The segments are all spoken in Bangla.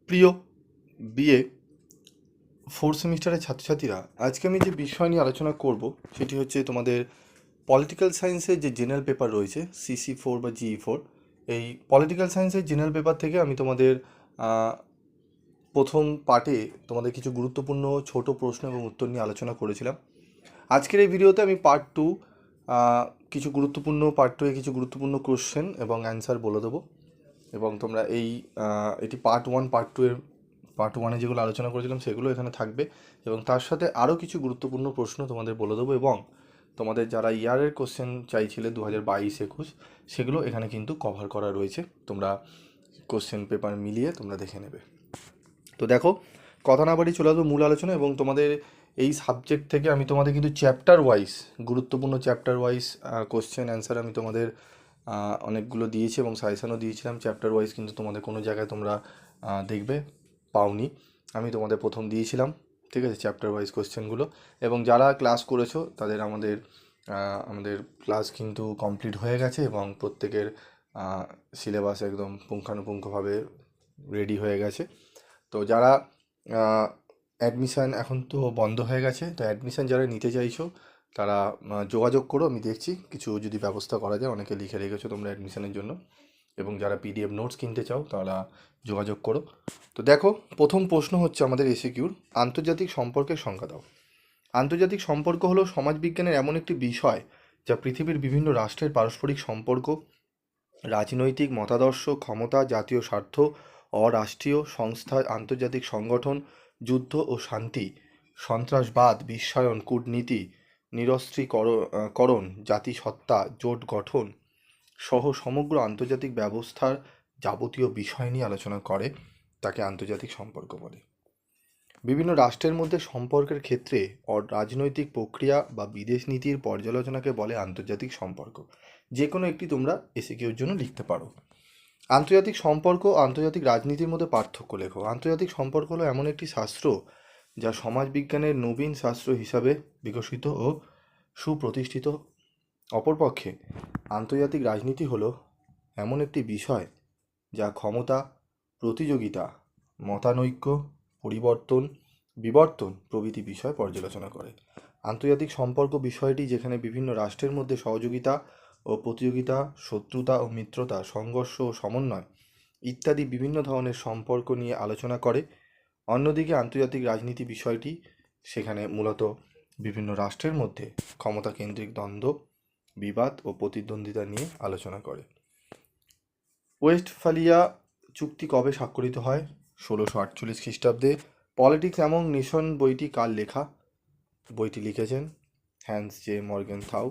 প্রিয় বিএ ফোর্থ সেমিস্টারের ছাত্রছাত্রীরা, আজকে আমি যে বিষয় নিয়ে আলোচনা করব সেটি হচ্ছে তোমাদের পলিটিক্যাল সায়েন্সের যে জেনারেল পেপার রয়েছে CC4 বা GE4। এই পলিটিক্যাল সায়েন্সের জেনারেল পেপার থেকে আমি তোমাদের প্রথম পার্টে তোমাদের কিছু গুরুত্বপূর্ণ ছোট প্রশ্ন এবং উত্তর নিয়ে আলোচনা করেছিলাম। আজকের এই ভিডিওতে আমি পার্ট টু কিছু গুরুত্বপূর্ণ পার্ট টু এ কিছু গুরুত্বপূর্ণ কোশ্চেন এবং অ্যান্সার বলে দেবো। এবং তোমরা এটি পার্ট ওয়ান পার্ট টু এর পার্ট ওয়ানে যেগুলো আলোচনা করেছিলাম সেগুলো এখানে থাকবে, এবং তার সাথে আরও কিছু গুরুত্বপূর্ণ প্রশ্ন তোমাদের বলে দেবো, এবং তোমাদের যারা ইয়ারের কোশ্চেন চাইছিলে 2022-21 সেগুলো এখানে কিন্তু কভার করা রয়েছে। তোমরা কোশ্চেন পেপার মিলিয়ে তোমরা দেখে নেবে। তো দেখো, কথা না বাড়ি চলে আসবো মূল আলোচনা। এবং তোমাদের এই সাবজেক্ট থেকে আমি তোমাদের কিন্তু চ্যাপ্টার ওয়াইজ গুরুত্বপূর্ণ চ্যাপ্টার ওয়াইজ কোশ্চেন অ্যান্সার আমি তোমাদের অনেকগুলো দিয়েছি এবং সাজেশনও দিয়েছিলাম। চ্যাপ্টার ওয়াইজ কিন্তু তোমাদের কোনো জায়গায় তোমরা দেখবে পাওনি, আমি তোমাদের প্রথম দিয়েছিলাম। ঠিক আছে, চ্যাপ্টার ওয়াইজ কোশ্চেনগুলো। এবং যারা ক্লাস করেছো তাদের আমাদের ক্লাস কিন্তু কমপ্লিট হয়ে গেছে এবং প্রত্যেকের সিলেবাস একদম পুঙ্খানুপুঙ্খভাবে রেডি হয়ে গেছে। তো যারা অ্যাডমিশান এখন তো বন্ধ হয়ে গেছে, তো অ্যাডমিশান যারা নিতে চাইছো তারা যোগাযোগ করো, আমি দেখছি কিছু যদি ব্যবস্থা করা যায়। অনেকে লিখে রেখেছো তোমরা অ্যাডমিশানের জন্য, এবং যারা PDF নোটস কিনতে চাও তারা যোগাযোগ করো। তো দেখো, প্রথম প্রশ্ন হচ্ছে আমাদের এসিকিউর, আন্তর্জাতিক সম্পর্কের সংজ্ঞা দাও। আন্তর্জাতিক সম্পর্ক হলো সমাজবিজ্ঞানের এমন একটি বিষয় যা পৃথিবীর বিভিন্ন রাষ্ট্রের পারস্পরিক সম্পর্ক, রাজনৈতিক মতাদর্শ, ক্ষমতা, জাতীয় স্বার্থ, অরাষ্ট্রীয় সংস্থা, আন্তর্জাতিক সংগঠন, যুদ্ধ ও শান্তি, সন্ত্রাসবাদ, বিশ্বায়ন, কূটনীতি, নিরস্ত্রীকরণ, জাতিসত্তা, জোট গঠন সহ সমগ্র আন্তর্জাতিক ব্যবস্থার যাবতীয় বিষয় নিয়ে আলোচনা করে, তাকে আন্তর্জাতিক সম্পর্ক বলে। বিভিন্ন রাষ্ট্রের মধ্যে সম্পর্কের ক্ষেত্রে রাজনৈতিক প্রক্রিয়া বা বিদেশ নীতির পর্যালোচনাকে বলে আন্তর্জাতিক সম্পর্ক। যে কোনো একটি তোমরা এসিকিউর জন্য লিখতে পারো। আন্তর্জাতিক সম্পর্ক ও আন্তর্জাতিক রাজনীতির মধ্যে পার্থক্য লেখো। আন্তর্জাতিক সম্পর্ক হলো এমন একটি শাস্ত্র যা সমাজবিজ্ঞানের নবীন শাস্ত্র হিসাবে বিকশিত ও সুপ্রতিষ্ঠিত। অপরপক্ষে আন্তর্জাতিক রাজনীতি হলো এমন একটি বিষয় যা ক্ষমতা, প্রতিযোগিতা, মতানৈক্য, পরিবর্তন, বিবর্তন প্রভৃতি বিষয় পর্যালোচনা করে। আন্তর্জাতিক সম্পর্ক বিষয়টি যেখানে বিভিন্ন রাষ্ট্রের মধ্যে সহযোগিতা ও প্রতিযোগিতা, শত্রুতা ও মিত্রতা, সংঘর্ষ ও সমন্বয় ইত্যাদি বিভিন্ন ধরনের সম্পর্ক নিয়ে আলোচনা করে। অন্যদিকে আন্তর্জাতিক রাজনীতি বিষয়টি সেখানে মূলত বিভিন্ন রাষ্ট্রের মধ্যে ক্ষমতাকেন্দ্রিক দ্বন্দ্ব, বিবাদ ও প্রতিদ্বন্দ্বিতা নিয়ে আলোচনা করে। ওয়েস্টফালিয়া চুক্তি কবে স্বাক্ষরিত হয়? 1648 খ্রিস্টাব্দে। পলিটিক্স অ্যামং নেশন বইটি কার লেখা? বইটি লিখেছেন হ্যান্স জে মর্গেনথাউ।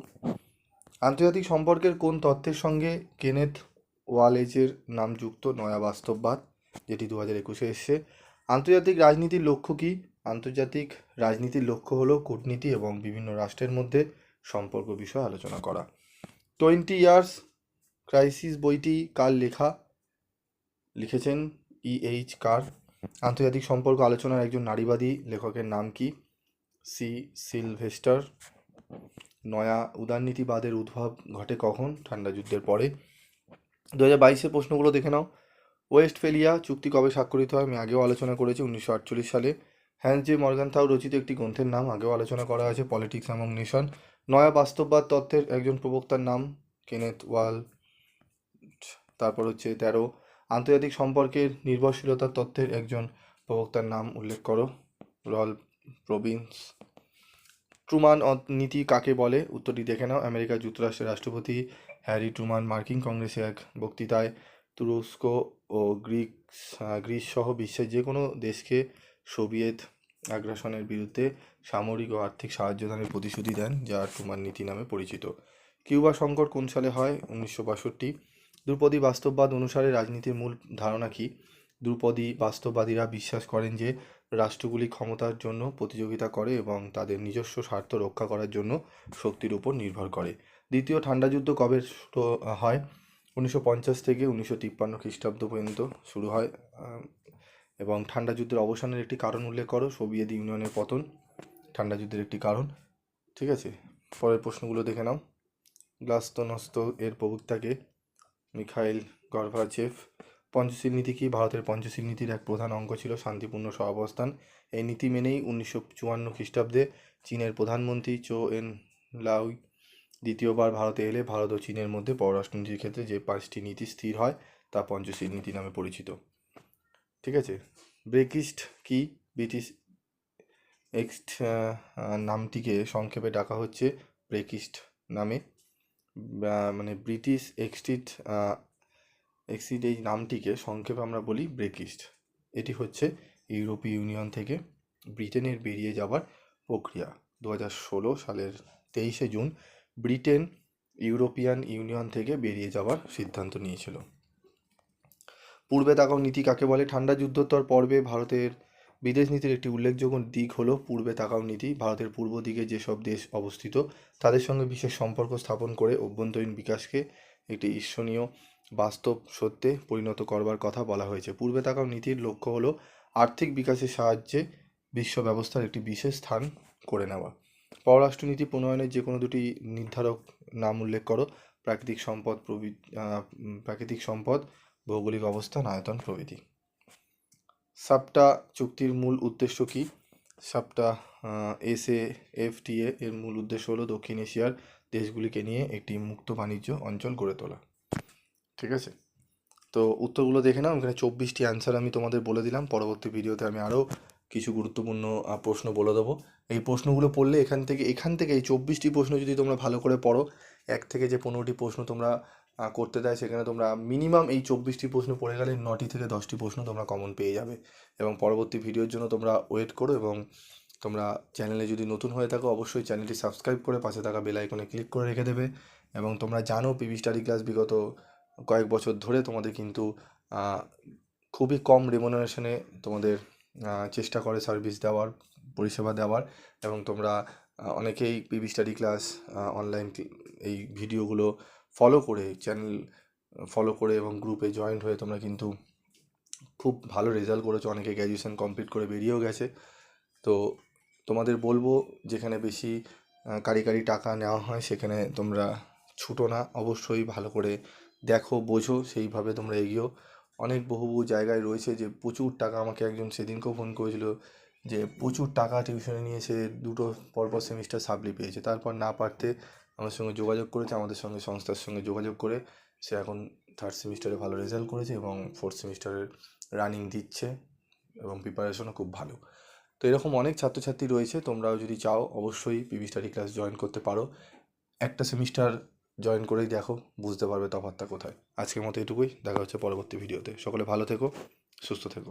আন্তর্জাতিক সম্পর্কের কোন তত্ত্বের সঙ্গে কেনেথ ওয়ালেজের নাম যুক্ত? নয়া বাস্তববাদ, যেটি 2021-এ এসছে। আন্তর্জাতিক রাজনীতির লক্ষ্য কী? আন্তর্জাতিক রাজনীতির লক্ষ্য হলো কূটনীতি এবং বিভিন্ন রাষ্ট্রের মধ্যে সম্পর্ক বিষয়ে আলোচনা করা। 20 ইয়ার্স ক্রাইসিস বইটি কার লেখা? লিখেছেন E.H. কার। আন্তর্জাতিক সম্পর্ক আলোচনার একজন নারীবাদী লেখকের নাম কি? C Sylvester. নয়া উদারনীতিবাদের উদ্ভব ঘটে কখন? ঠান্ডা যুদ্ধের পরে। 2022-এর প্রশ্নগুলো দেখে নাও। ওয়েস্টফেলিয়া চুক্তি কবে স্বাক্ষরিত হয়? আমি আগেও আলোচনা করেছি, 1948 সালে। হ্যান্স জে মর্গানথাউ রচিত একটি গ্রন্থের নাম আগেও আলোচনা করা হয়েছে, পলিটিক্স অ্যামং নেশন। নয়া বাস্তববাদ তত্ত্বের একজন প্রবক্তার নাম কেনেথ ওয়াল। তারপর হচ্ছে 13, আন্তর্জাতিক সম্পর্কের নির্ভরশীলতার তত্ত্বের একজন প্রবক্তার নাম উল্লেখ করো। রল্ফ প্রবিন্স। ট্রুমান নীতি কাকে বলে? উত্তরটি দেখে নাও। আমেরিকা যুক্তরাষ্ট্রের রাষ্ট্রপতি হ্যারি ট্রুমান মার্কিন কংগ্রেসে এক বক্তৃতায় তুরস্ক ও গ্রিস সহ বিশ্বের যে কোনো দেশকে সোভিয়েত আগ্রাসনের বিরুদ্ধে সামরিক ও আর্থিক সাহায্যদানের প্রতিশ্রুতি দেন, যা ট্রুমান নীতি নামে পরিচিত। কিউবা সংকট কোন সালে হয়? 1962। ধ্রুপদী বাস্তববাদ অনুসারে রাজনীতির মূল ধারণা কী? ধ্রুপদী বাস্তববাদীরা বিশ্বাস করেন যে রাষ্ট্রগুলি ক্ষমতার জন্য প্রতিযোগিতা করে এবং তাদের নিজস্ব স্বার্থ রক্ষা করার জন্য শক্তির উপর নির্ভর করে। দ্বিতীয় ঠান্ডা যুদ্ধ কবে হয়? 1950 থেকে 1953 খ্রিস্টাব্দ পর্যন্ত শুরু হয়। এবং ঠান্ডা যুদ্ধের অবসানের একটি কারণ উল্লেখ করো। সোভিয়েত ইউনিয়নের পতন ঠান্ডা যুদ্ধের একটি কারণ। ঠিক আছে, পরের প্রশ্নগুলো দেখে নাও। গ্লাস্তনস্ত এর প্রবক্তাকে? Mikhail Gorbachev. পঞ্চশীল নীতি কি? ভারতের পঞ্চশীল নীতির এক প্রধান অঙ্গ ছিল শান্তিপূর্ণ সহাবস্থান। এই নীতি মেনেই 1954 খ্রিস্টাব্দে চীনের প্রধানমন্ত্রী চো এন লাউ দ্বিতীয়বার ভারতে এলে ভারত ও চীনের মধ্যে পররাষ্ট্রনীতির ক্ষেত্রে যে 5টি নীতি স্থির হয় তা পঞ্চশীল নীতি নামে পরিচিত। ঠিক আছে। ব্রেকিস্ট কি? ব্রিটিশ এক্সট নামটিকে সংক্ষেপে ডাকা হচ্ছে ব্রেকিস্ট নামে, মানে ব্রিটিশ এক্সিট এই নামটিকে সংক্ষেপে আমরা বলি ব্রেকিস্ট। এটি হচ্ছে ইউরোপীয় ইউনিয়ন থেকে ব্রিটেনের বেরিয়ে যাওয়ার প্রক্রিয়া। 2016 সালের 23শে জুন ব্রিটেন ইউরোপিয়ান ইউনিয়ন থেকে বেরিয়ে যাওয়ার সিদ্ধান্ত নিয়েছিল। পূর্বে তাকাও নীতি কাকে বলে? ঠান্ডা যুদ্ধোত্তর পর্বে ভারতের বিদেশ নীতির একটি উল্লেখযোগ্য দিক হলো পূর্বে তাকাও নীতি। ভারতের পূর্ব দিকে যেসব দেশ অবস্থিত তাদের সঙ্গে বিশেষ সম্পর্ক স্থাপন করে অভ্যন্তরীণ বিকাশকে একটি ঈর্ষণীয় বাস্তব সত্যে পরিণত করবার কথা বলা হয়েছে। পূর্বে তাকাও নীতির লক্ষ্য হলো আর্থিক বিকাশের সাহায্যে বিশ্ব ব্যবস্থার একটি বিশেষ স্থান করে নেওয়া। পররাষ্ট্রনীতি প্রণয়নের যে কোনো দুটি নির্ধারক নাম উল্লেখ করো। প্রাকৃতিক সম্পদ, ভৌগোলিক অবস্থান, আয়তন প্রভৃতি। সাপটা চুক্তির মূল উদ্দেশ্য কি? সাপটা SAFTA এর মূল উদ্দেশ্য হলো দক্ষিণ এশিয়ার দেশগুলিকে নিয়ে একটি মুক্ত বাণিজ্য অঞ্চল গড়ে তোলা। ঠিক আছে, তো উত্তরগুলো দেখে নাও। এখানে 24টি অ্যান্সার আমি তোমাদের বলে দিলাম। পরবর্তী ভিডিওতে আমি আরও কিছু গুরুত্বপূর্ণ প্রশ্ন বলে দেবো। এই প্রশ্নগুলো পড়লে এখান থেকে এই 24টি প্রশ্ন যদি তোমরা ভালো করে পড়ো, 1 থেকে যে 15টি প্রশ্ন তোমরা করতে দেয় সেখানে তোমরা মিনিমাম এই 24টি প্রশ্ন পড়ে গেলে 9টি থেকে 10টি প্রশ্ন তোমরা কমন পেয়ে যাবে। এবং পরবর্তী ভিডিওর জন্য তোমরা ওয়েট করো, এবং তোমরা চ্যানেলে যদি নতুন হয়ে থাকো অবশ্যই চ্যানেলটি সাবস্ক্রাইব করে পাশে থাকা বেল আইকনে ক্লিক করে রেখে দেবে। এবং তোমরা জানো পিভি স্টাডি ক্লাস বিগত কয়েক বছর ধরে তোমাদের কিন্তু খুবই কম রেমুনারেশনে তোমাদের চেষ্টা করে সার্ভিস দেওয়ার, পরিষেবা দেওয়ার। এবং তোমরা অনেকেই পিভি স্টাডি ক্লাস অনলাইন এই ভিডিওগুলো ফলো করে, চ্যানেল ফলো করে এবং গ্রুপে জয়েন্ট হয়ে তোমরা কিন্তু খুব ভালো রেজাল্ট করেছো। অনেকে গ্র্যাজুয়েশন কমপ্লিট করে বেরিয়েও গেছে। তো তোমাদের বলবো, যেখানে বেশি কারিগরি টাকা নেওয়া হয় সেখানে তোমরা ছুটো না, অবশ্যই ভালো করে দেখো, বোঝো, সেইভাবে তোমরা এগিয়েও। অনেক বহু জায়গায় রয়েছে যে প্রচুর টাকা, আমাকে একজন সেদিনকেও ফোন করেছিল যে প্রচুর টাকা টিউশনে নিয়ে সে 2টো পরপর সেমিস্টার সাপ্লি পেয়েছে, তারপর না পারতে আমার সঙ্গে যোগাযোগ করেছে, আমাদের সঙ্গে সংস্থার সঙ্গে যোগাযোগ করে সে এখন 3rd সেমিস্টারে ভালো রেজাল্ট করেছে এবং 4th সেমিস্টারের রানিং দিচ্ছে এবং প্রিপারেশনও খুব ভালো। তো এরকম অনেক ছাত্রছাত্রী রয়েছে, তোমরাও যদি চাও অবশ্যই পিভি স্টাডি ক্লাস জয়েন করতে পারো। একটা সেমিস্টার জয়েন করেই দেখো, বুঝতে পারবে তফাৎটা কোথায়। আজকের মতো এটুকুই, দেখা হচ্ছে পরবর্তী ভিডিওতে। সকলে ভালো থেকো, সুস্থ থেকো।